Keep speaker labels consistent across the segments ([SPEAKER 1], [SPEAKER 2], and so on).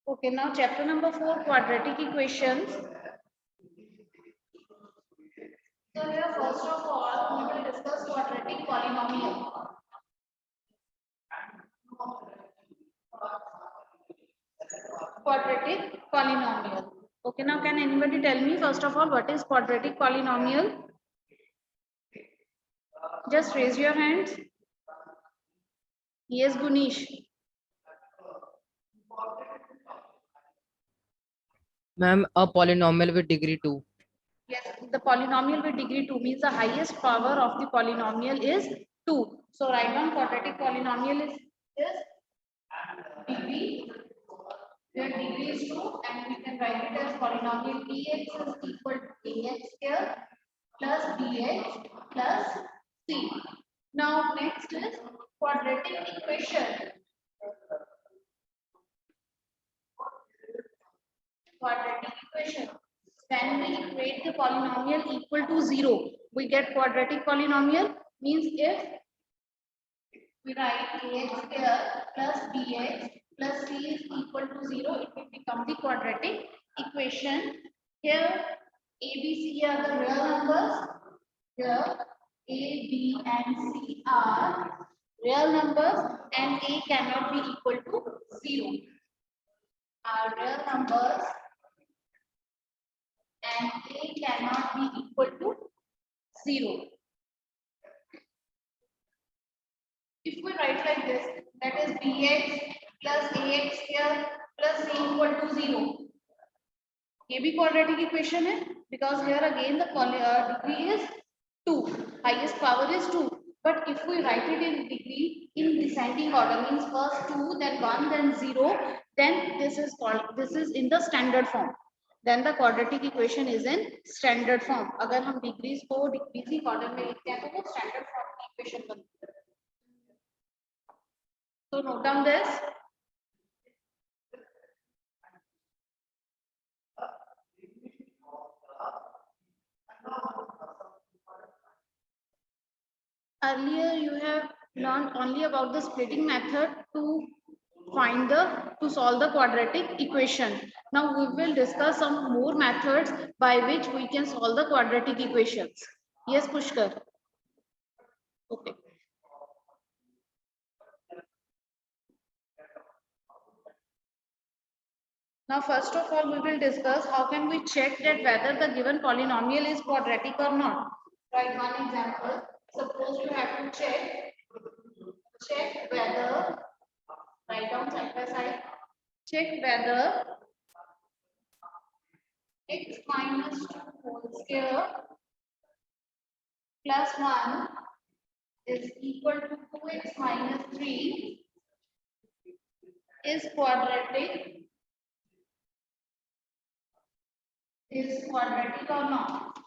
[SPEAKER 1] Okay, now chapter number 4, quadratic equations. So here first of all we will discuss quadratic polynomial. Quadratic polynomial. Okay, now can anybody tell me first of all what is quadratic polynomial? Just raise your hands. Yes, Gunish.
[SPEAKER 2] Ma'am, a polynomial with degree 2.
[SPEAKER 1] Yes, the polynomial with degree 2 means the highest power of the polynomial is 2. So write down quadratic polynomial is degree, where degree is 2, and we can write it as polynomial px is equal to ax square plus bx plus c. Now next is quadratic equation. Quadratic equation. When we equate the polynomial equal to 0, we get quadratic polynomial. Means if we write ax square plus bx plus c is equal to 0, it will become the quadratic equation. Here a, b, c are the real numbers. Here a, b and c are real numbers, and a cannot be equal to 0. Are real numbers and a cannot be equal to 0. If we write like this, that is bx plus ax square plus c equal to 0. ये भी quadratic equation है because here again the degree is 2, highest power is 2. But if we write it in degree in descending order, means first 2, then 1, then 0, then this is in the standard form. Then the quadratic equation is in standard form. अगर हम degrees को decreasing order में लिखते हैं तो वो standard form की equation बनती है. So note down this. Earlier you have learned only about the splitting method to solve the quadratic equation. Now we will discuss some more methods by which we can solve the quadratic equations. Yes, Pushkar. Okay. Now first of all we will discuss how can we check that whether the given polynomial is quadratic or not. Write one example. Suppose you have to check whether, write down side by side, check whether x minus 2 whole square plus 1 is equal to 2x minus 3 is quadratic or not.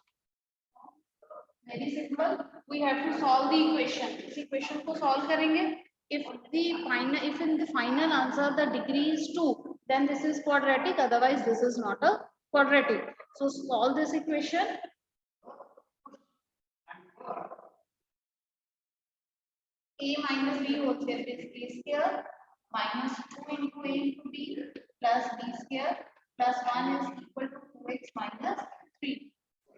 [SPEAKER 1] Very simple. We have to solve the equation. This equation को solve करेंगे. If in the final answer the degree is 2, then this is quadratic. Otherwise, this is not a quadratic. So solve this equation. A minus b whole square is a square minus 2 into b plus b square plus 1 is equal to 2x minus 3.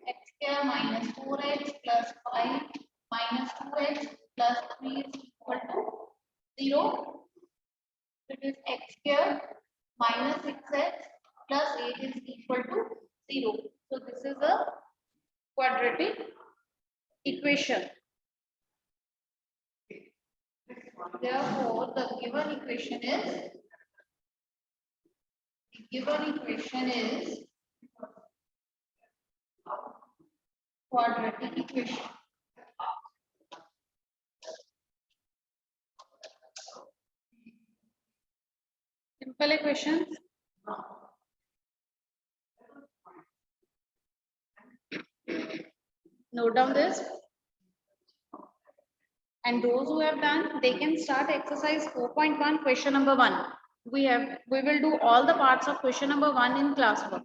[SPEAKER 1] X square minus 4x plus 5 minus 2x plus 3 is equal to 0. It is x square minus 6x plus 8 is equal to 0. So this is a quadratic equation. Therefore, the given equation is quadratic equation. Simple equations. Note down this. And those who have done, they can start exercise 4.1, question number 1. We will do all the parts of question number 1 in classwork.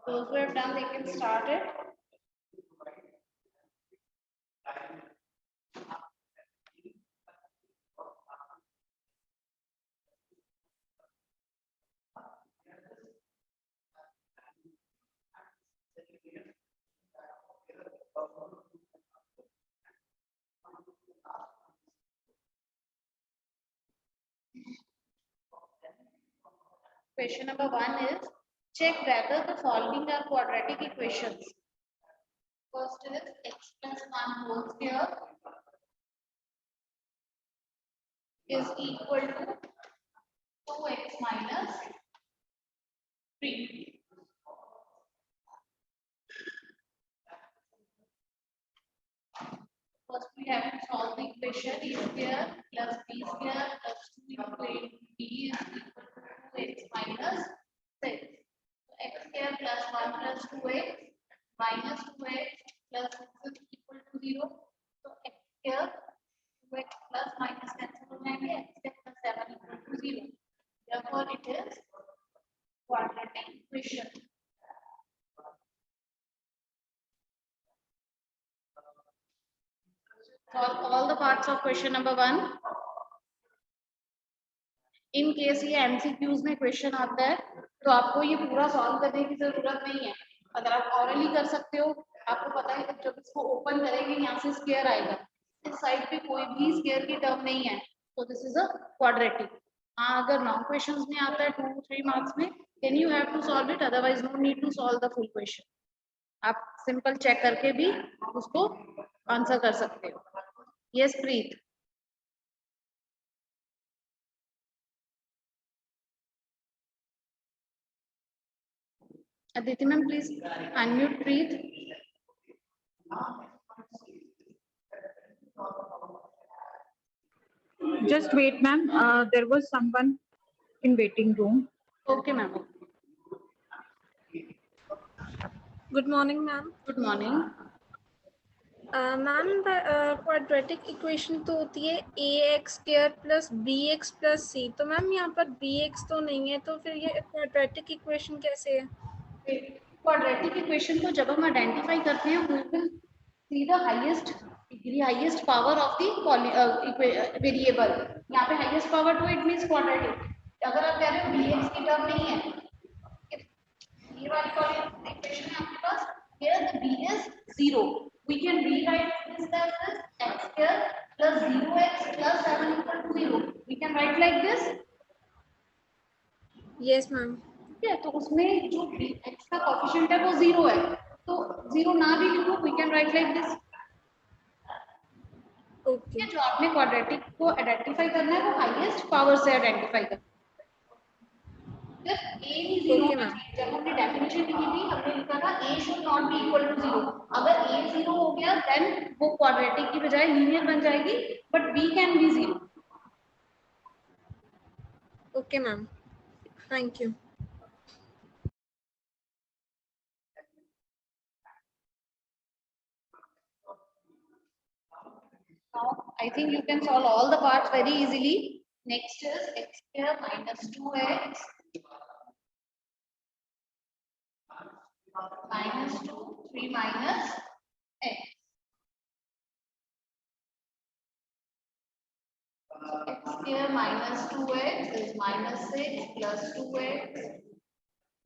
[SPEAKER 1] Those who have done, they can start it. Question number 1 is check whether the following are quadratic equations. First is x plus 1 whole square is equal to 2x minus 3. First we have to solve the equation a square plus b square plus 2 into b is equal to 2x minus 6. So x square plus 1 plus 2x minus 2x plus 6 is equal to 0. So x square 2x plus minus cancel हो जाएंगे, x square plus 7 equal to 0. Therefore it is quadratic equation. Solve all the parts of question number 1. In case ये MCQs में question आता है तो आपको ये पूरा सॉल्व करने की जरूरत नहीं है, अगर आप ऑरली कर सकते हो। आपको पता है जब इसको ओपन करेंगे यहाँ से स्क्वायर आएगा, इस साइड पे कोई भी स्क्वायर की टर्म नहीं है, तो दिस इज अ क्वाड्रेटिक। हाँ, अगर 9 क्वेश्चंस में आता है 2-3 मार्क्स में, then you have to solve it, otherwise no need to solve the full question. आप सिंपल चेक करके भी उसको आंसर कर सकते हो। Yes Preet. Aditi ma'am, please unmute Preet.
[SPEAKER 3] Just wait, ma'am. There was someone in waiting room.
[SPEAKER 1] Okay, ma'am.
[SPEAKER 4] Good morning, ma'am.
[SPEAKER 1] Good morning.
[SPEAKER 4] Ma'am quadratic equation तो होती है ax square plus bx plus c, तो ma'am यहाँ पर bx तो नहीं है, तो फिर ये क्वाड्रेटिक इक्वेशन कैसे है?
[SPEAKER 1] क्वाड्रेटिक इक्वेशन को जब हम आइडेंटिफाई करते हैं, we will see the highest degree, highest power of the variable. यहाँ पे highest power तो it means quadratic. अगर आप कह रहे हो bx की टर्म नहीं है, ये वाली इक्वेशन है आपके पास, here the b is 0. We can rewrite this as x square plus 0x plus 7 equal to 0. We can write like this.
[SPEAKER 4] Yes, ma'am.
[SPEAKER 1] ठीक है, तो उसमें जो x का कोएफिशिएंट है वो 0 है, तो 0 ना भी लिखो, we can write like this.
[SPEAKER 4] Okay.
[SPEAKER 1] जो आपने क्वाड्रेटिक को आइडेंटिफाई करना है वो हाईएस्ट पावर से आइडेंटिफाई करना है। जब a भी 0
[SPEAKER 4] Okay,
[SPEAKER 1] होना
[SPEAKER 4] ma'am.
[SPEAKER 1] चाहिए, जब हमने डेफिनेशन लिखी थी हमने लिखा था a should not be equal to 0. अगर a 0 हो गया देन वो क्वाड्रेटिक की बजाय लीनियर बन जाएगी, but b can be 0.
[SPEAKER 4] Okay, ma'am. Thank you.
[SPEAKER 1] Now I think you can solve all the parts very easily. Next is x square minus 2x minus 2, 3 minus x. X square minus 2x is minus 6 plus 2x.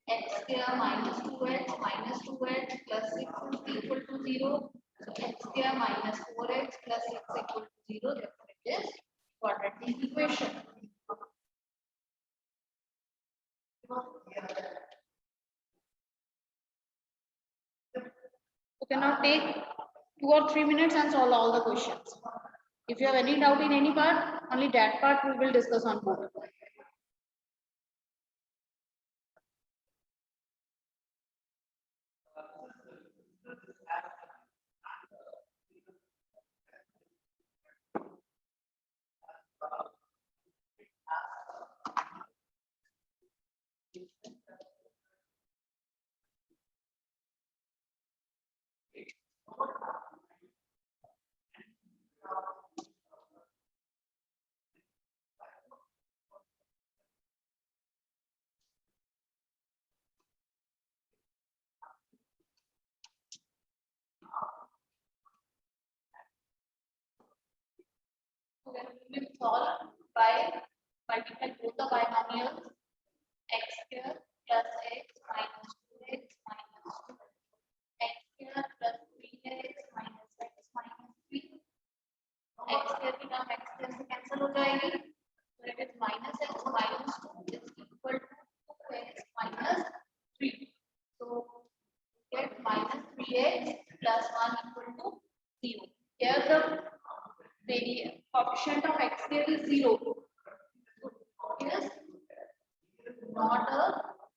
[SPEAKER 1] X square minus 2x minus 2x plus 6 is equal to 0. So x square minus 4x plus 6 equal to 0. Therefore it is quadratic equation. Okay, now take 2 or 3 minutes and solve all the questions. If you have any doubt in any part, only that part we will discuss on board. Then we will solve by multiply both the binomials x square plus x minus 2x minus 2, x square plus 3x minus x minus 3. x square की term x square से cancel हो जाएगी, so it is minus x minus 2 is equal to plus 1 equal to 0. Here the coefficient of x square is 0. It is not a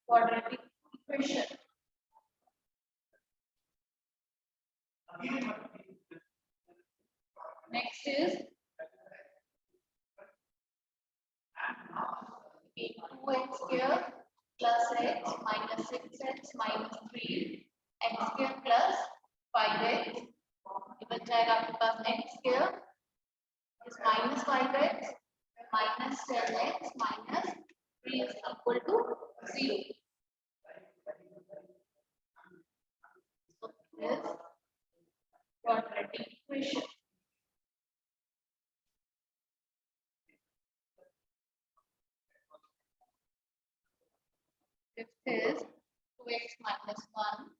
[SPEAKER 1] quadratic equation. Next is 2x square plus x minus 6x minus 3 x square plus 5x. ये बच जाएगा आपके पास x square is minus 5x minus 10x minus 3 is equal to 0. So this quadratic equation. Fifth is 2x minus 1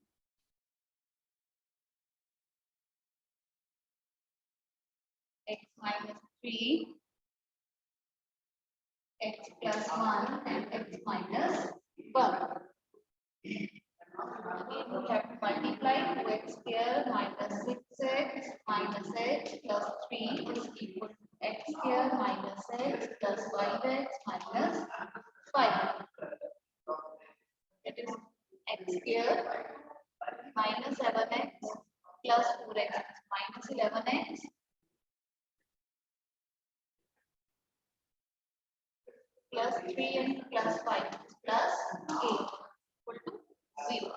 [SPEAKER 1] x minus 3 x plus 1 and x minus 1. Again we have to multiply 2x square minus 6x minus x plus 3 is equal to x square minus x plus 5x minus 5. It is x square minus 7x plus 4x minus 11x plus 3 and plus 5 plus 8 equal to 0.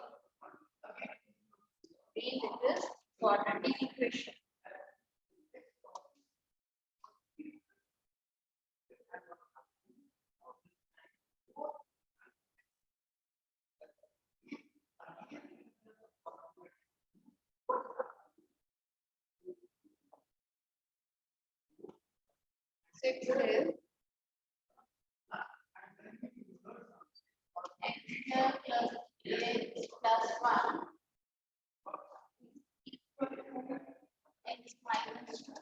[SPEAKER 1] Again, it is quadratic equation. Sixth is x square plus x plus 1 equal to x minus 2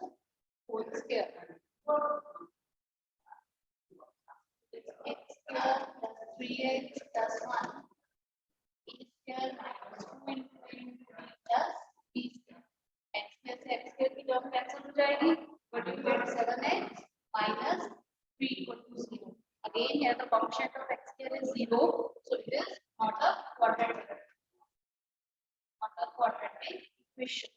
[SPEAKER 1] whole square. It's x square plus 3x plus 1 e square minus 2 into plus b square. X square से x square की term cancel हो जाएगी, but you get 7x minus 3 equal to 0. Again, here the coefficient of x square is 0, so it is not a quadratic equation.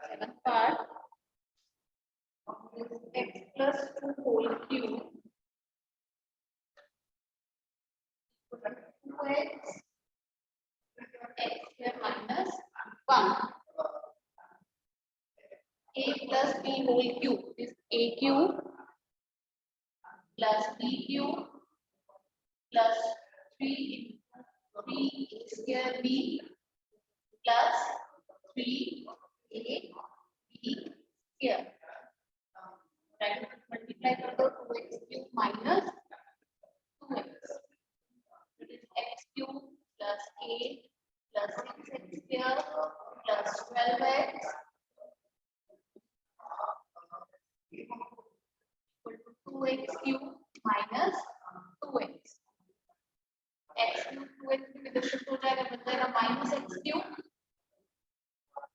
[SPEAKER 1] Seventh part is x plus 2 whole cube 2x x square minus 1. A plus b whole cube is a cube plus b cube plus 3 a square b plus 3 a b square. Bracket multiply कर दो 2x cube minus 2x. It is x cube plus a plus 6x square plus 12x equal to 2x cube minus 2x. X cube 2x इधर shift हो जाएगा, बन जाएगा minus x cube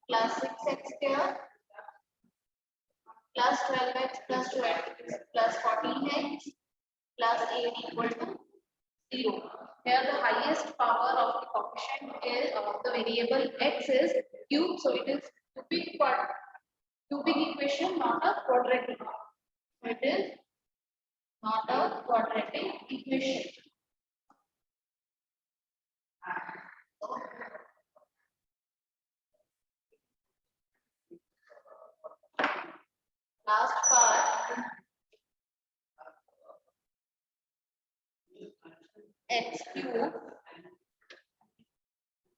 [SPEAKER 1] plus 6x square plus 12x plus 12 plus 14x plus 8 equal to 0. Here the highest power of the coefficient is of the variable x is cube, so it is cubic equation, not a quadratic. So it is not a quadratic equation. Last part, x cube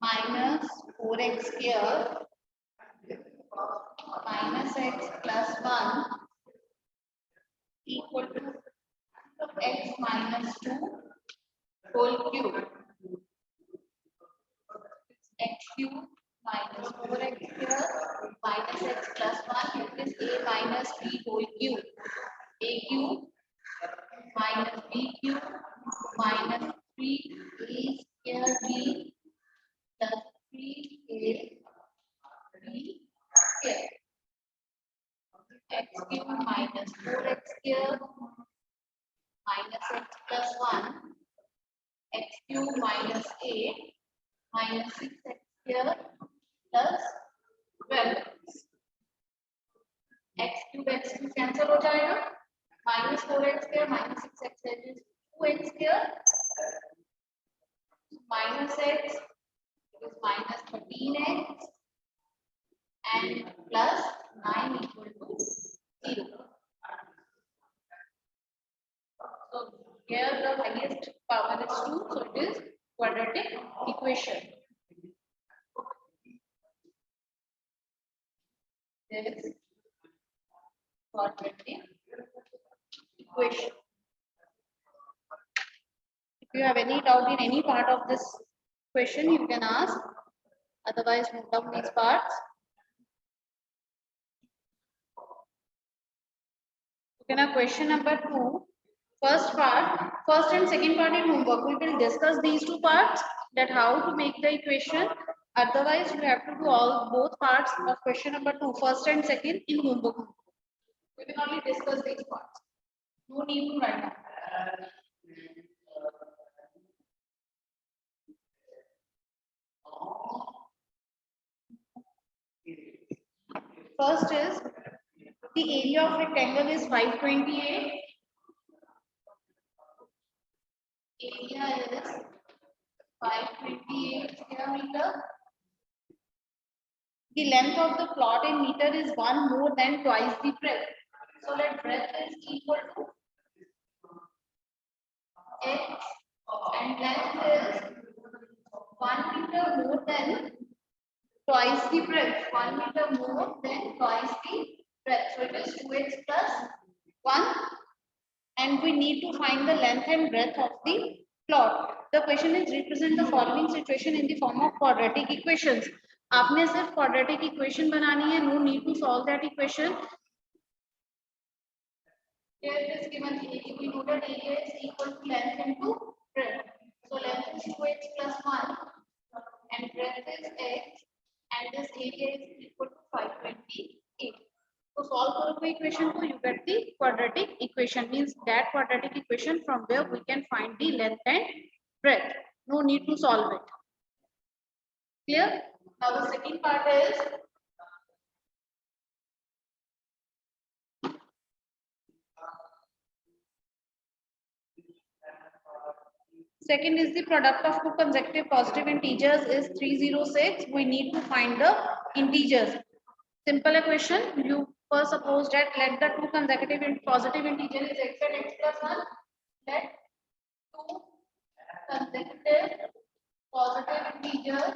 [SPEAKER 1] minus 4x square minus x plus 1 equal to x minus 2 whole cube. X cube minus 4x square minus x plus 1, it is a minus b whole cube. A cube minus b cube minus 3a square b plus 3a b square. X cube minus 4x square minus x plus 1, x cube minus 8 minus 6x square plus 12. x cube cancel हो जाएगा, minus 4x square minus 6x square is 2x square minus x is minus 13x and plus 9 equal to 0. So here the highest power is 2, so it is quadratic equation. This quadratic equation. If you have any doubt in any part of this question, you can ask. Otherwise, note down these parts. Okay, now question number 2. First and second part in homework. We will discuss these two parts, that how to make the equation. Otherwise, you have to do both parts of question number 2, first and second in homework. We will only discuss these parts. No need to write down. First is the area of rectangle is 528. Area is 528 square meter. The length of the plot in meter is 1 more than twice the breadth. So let breadth is equal to x and length is 1 meter more than twice the breadth. 1 meter more than twice the breadth. So it is 2x plus 1. And we need to find the length and breadth of the plot. The question is represent the following situation in the form of quadratic equations. आपने सिर्फ quadratic equation बनानी है. No need to solve that equation. Here it is given we noted area is equal to length into breadth. So length is 2x plus 1 and breadth is x and this area is equal to 528. So solve the equation to you get the quadratic equation, means that quadratic equation from where we can find the length and breadth. No need to solve it. Clear? Now the second part is second is the product of two consecutive positive integers is 306. We need to find the integers. Simple equation. You first suppose that let the two consecutive positive integers is x and x plus 1. Let two consecutive positive integers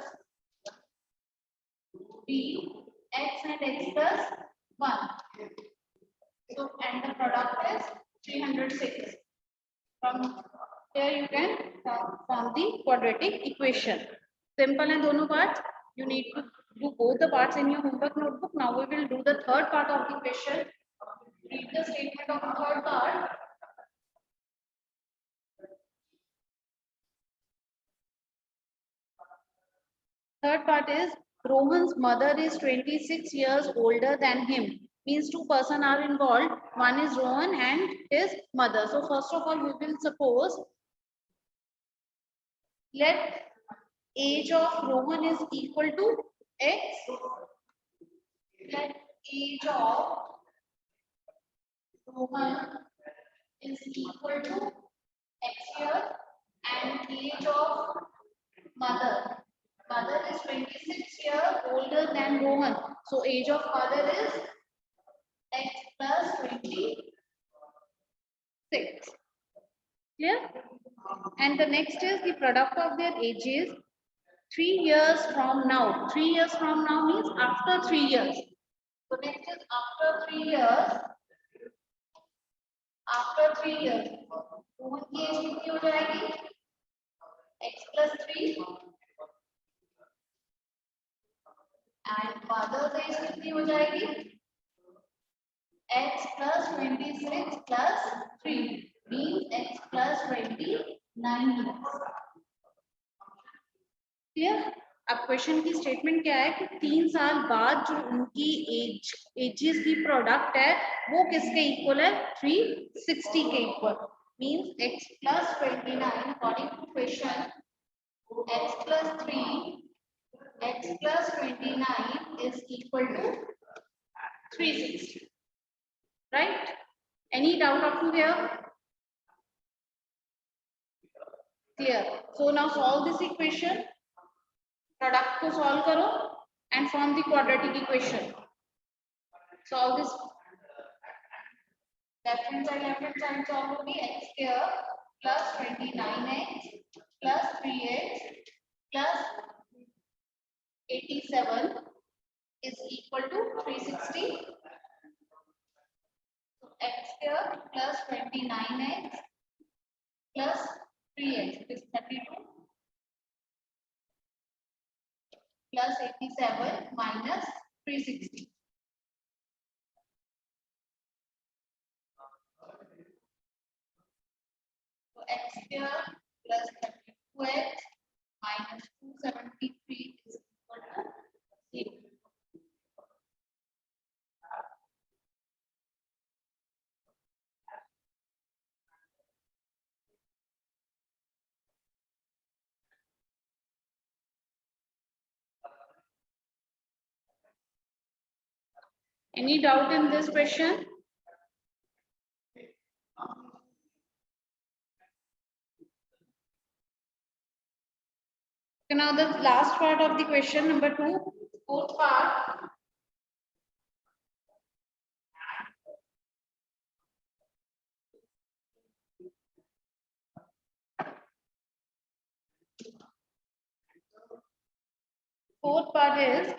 [SPEAKER 1] be x and x plus 1. So and the product is 306. From here you can form the quadratic equation. Simple and dono parts. You need to do both the parts in your homework notebook. Now we will do the third part of the question. Read the statement of the third part. Third part is Rohan's mother is 26 years older than him. Means two persons are involved. One is Rohan and his mother. So first of all, we will suppose let age of Rohan is equal to x. Let age of Rohan is equal to x here and age of mother. Mother is 26 years older than Rohan. So age of mother is x plus 26. Clear? And the next is the product of their ages 3 years from now. 3 years from now means after 3 years. So next is after 3 years. After 3 years. Rohan की as कितनी हो जाएगी? x plus 3 and father's age कितनी हो जाएगी x plus 26 plus 3 means x plus 29 years. Clear? अब question की statement क्या है कि 3 साल बाद जो उनकी एजेस की प्रोडक्ट है वो किसके इक्वल है 360 के equal means x plus 29 according to question x plus 3 x plus 29 is equal to 360. Right? Any doubt up to here? Clear. So now solve this equation. Product को solve करो and form the quadratic equation. Solve this. Left hand side solve होगी x square plus 29x plus 3x plus 87 is equal to 360. So x square plus 29x plus 3x is 32 plus 87 minus 360. So x square plus 32x minus 273 is equal to 0. Any doubt in this question? Okay, now the last part of the question, number 2, fourth part. Fourth part is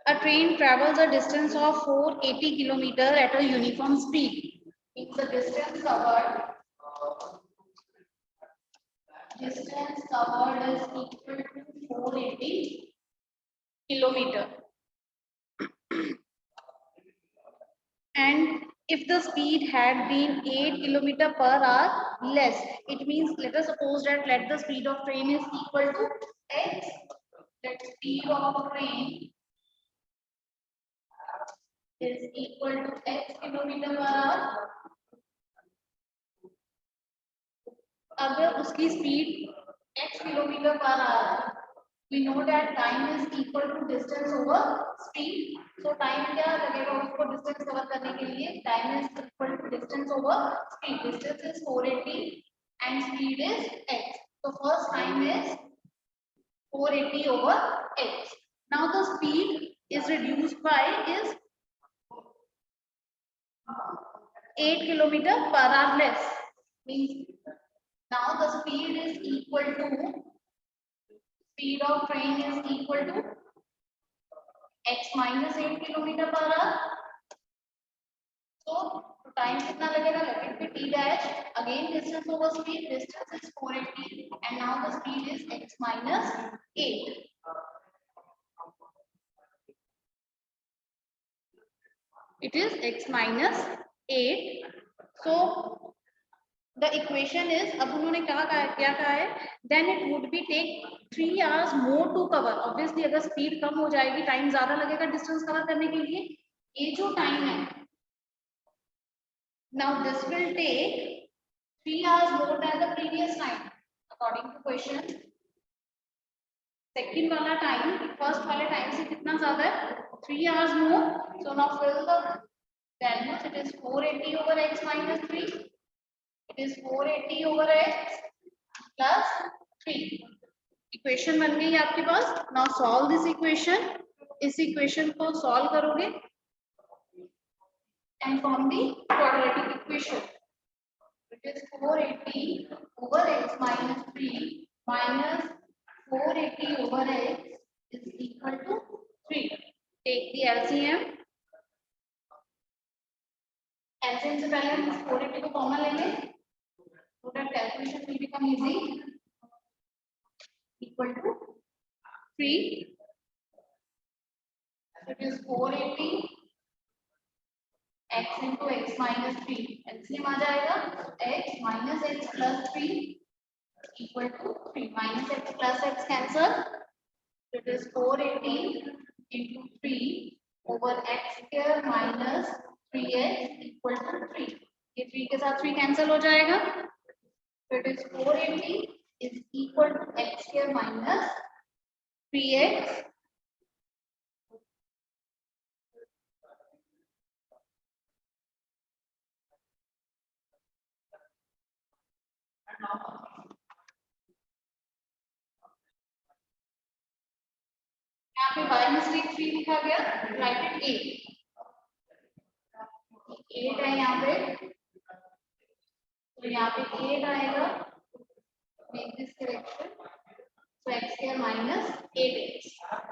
[SPEAKER 1] a train travels a distance of 480 km at a uniform speed. Means the distance covered is equal to 480 km. And if the speed had been 8 km per hour less, it means let us suppose that let the speed of train is equal to x. That speed of train is equal to x kilometre per hour. अगर उसकी speed x kilometre per hour, we know that time is equal to distance over speed. So time क्या लगेगा उसको distance cover करने के लिए? Time is equal to distance over speed. Distance is 480 and speed is x. So first time is 480 over x. Now the speed is reduced by is 8 km per hour less. Means now the speed is equal to speed of train is equal to x minus 8 km per hour. So time कितना लगेगा? Let it be t dash. Again distance over speed. Distance is 480 and now the speed is x minus 8. It is x minus 8. So the equation is, अब उन्होंने क्या कहा है? Then it would be take 3 hours more to cover. Obviously अगर speed कम हो जाएगी, time ज़्यादा लगेगा distance cover करने के लिए. ये जो time है, now this will take 3 hours more than the previous time according to question. Second वाला time, first वाले time से कितना ज़्यादा है? 3 hours more. So now fill the values. It is 480 over x minus 3. It is 480 over x plus 3. Equation बन गई आपके पास. Now solve this equation. इस equation को solve करोगे and form the quadratic equation. It is 480 over x minus 3 minus 480 over x is equal to 3. Take the LCM. LCM से पहले हम 480 को कॉमन लेंगे so that calculation will become easy. Equal to 3 It is 480 x into x minus 3. LCM आ जाएगा x minus x plus 3 equal to 3 minus x plus x cancel. It is 480 into 3 over x square minus 3x equal to 3. ये 3 के साथ 3 cancel हो जाएगा. So it is 480 is equal to x square minus 3x. यहाँ पे by mistake 3 लिखा गया, right it 8 है यहाँ पे, तो यहाँ पे 8 आएगा, make this correction, so x square minus 8x.